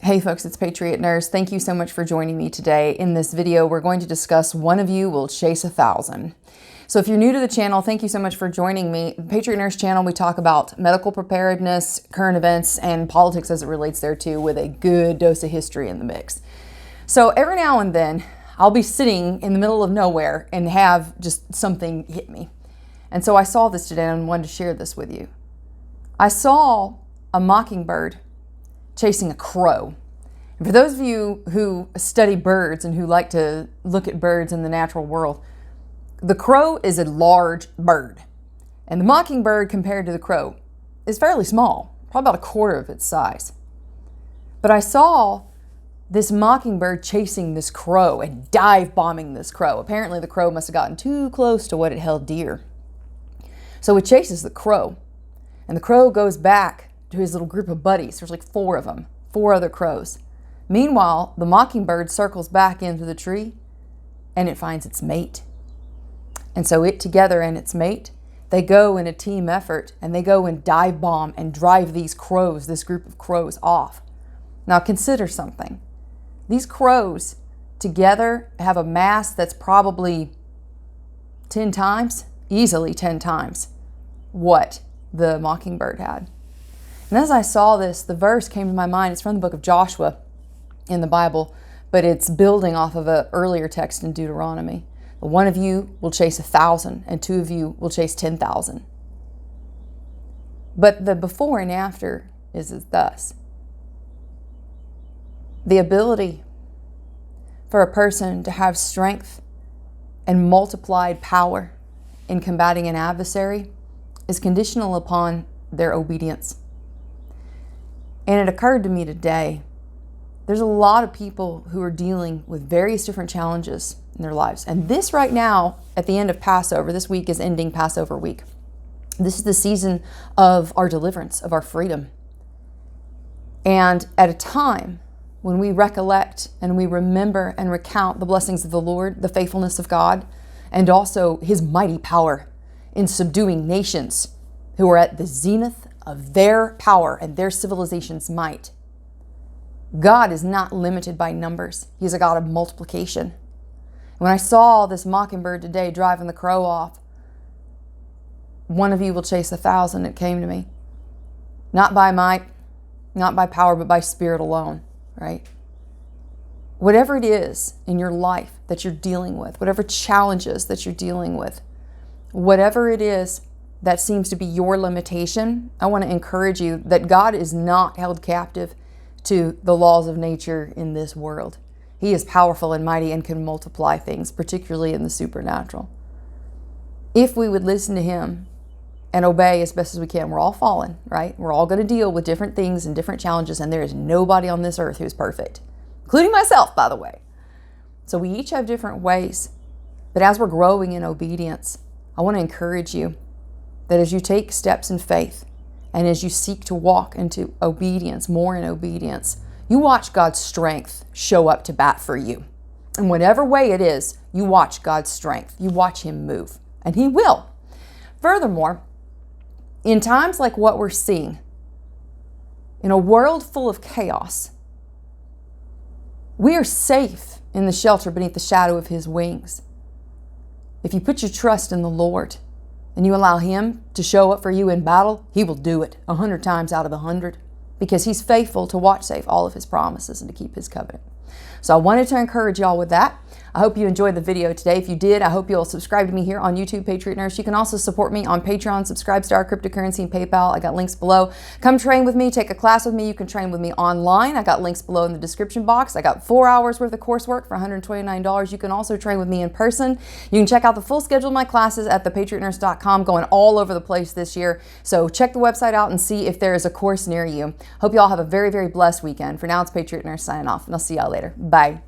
Hey folks, it's Patriot Nurse. Thank you so much for joining me today. In this video, we're going to discuss one of you will chase 1,000. So if you're new to the channel, thank you so much for joining me. Patriot Nurse channel, we talk about medical preparedness, current events, and politics as it relates thereto with a good dose of history in the mix. So every now and then, I'll be sitting in the middle of nowhere and have just something hit me. And so I saw this today and I wanted to share this with you. I saw a mockingbird chasing a crow. And for those of you who study birds and who like to look at birds in the natural world, the crow is a large bird. And the mockingbird compared to the crow is fairly small, probably about a quarter of its size. But I saw this mockingbird chasing this crow and dive bombing this crow. Apparently the crow must have gotten too close to what it held dear. So it chases the crow. And the crow goes back to his little group of buddies. There's like 4 of them, 4 other crows. Meanwhile, the mockingbird circles back into the tree and it finds its mate. And so it together and its mate, they go in a team effort and they go and dive bomb and drive these crows, this group of crows, off. Now consider something. These crows together have a mass that's probably 10 times, easily 10 times, what the mockingbird had. And as I saw this, the verse came to my mind. It's from the book of Joshua in the Bible, but it's building off of an earlier text in Deuteronomy. One of you will chase 1,000 and 2 of you will chase 10,000. But the before and after is thus. The ability for a person to have strength and multiplied power in combating an adversary is conditional upon their obedience. And it occurred to me today, there's a lot of people who are dealing with various different challenges in their lives. And this right now, at the end of Passover, this week is ending Passover week. This is the season of our deliverance, of our freedom. And at a time when we recollect and we remember and recount the blessings of the Lord, the faithfulness of God, and also His mighty power in subduing nations who are at the zenith of their power and their civilization's might. God is not limited by numbers. He's a God of multiplication. When I saw this mockingbird today driving the crow off, one of you will chase 1,000, it came to me. Not by might, not by power, but by spirit alone, right? Whatever it is in your life that you're dealing with, whatever challenges that you're dealing with, whatever it is that seems to be your limitation, I want to encourage you that God is not held captive to the laws of nature in this world. He is powerful and mighty and can multiply things, particularly in the supernatural. If we would listen to Him and obey as best as we can, we're all fallen, right? We're all going to deal with different things and different challenges, and there is nobody on this earth who's perfect, including myself, by the way. So we each have different ways. But as we're growing in obedience, I want to encourage you that as you take steps in faith and as you seek to walk into obedience, more in obedience, you watch God's strength show up to bat for you. In whatever way it is, you watch God's strength. You watch Him move, and He will. Furthermore, in times like what we're seeing, in a world full of chaos, we are safe in the shelter beneath the shadow of His wings. If you put your trust in the Lord, and you allow Him to show up for you in battle, He will do it 100 times out of 100 because He's faithful to watch safe all of His promises and to keep His covenant. So I wanted to encourage y'all with that. I hope you enjoyed the video today. If you did, I hope you'll subscribe to me here on YouTube, Patriot Nurse. You can also support me on Patreon, Subscribestar, Cryptocurrency, and PayPal. I got links below. Come train with me, take a class with me. You can train with me online. I got links below in the description box. I got 4 hours worth of coursework for $129. You can also train with me in person. You can check out the full schedule of my classes at thepatriotnurse.com, going all over the place this year. So check the website out and see if there is a course near you. Hope you all have a very, very blessed weekend. For now, it's Patriot Nurse signing off, and I'll see y'all later. Bye.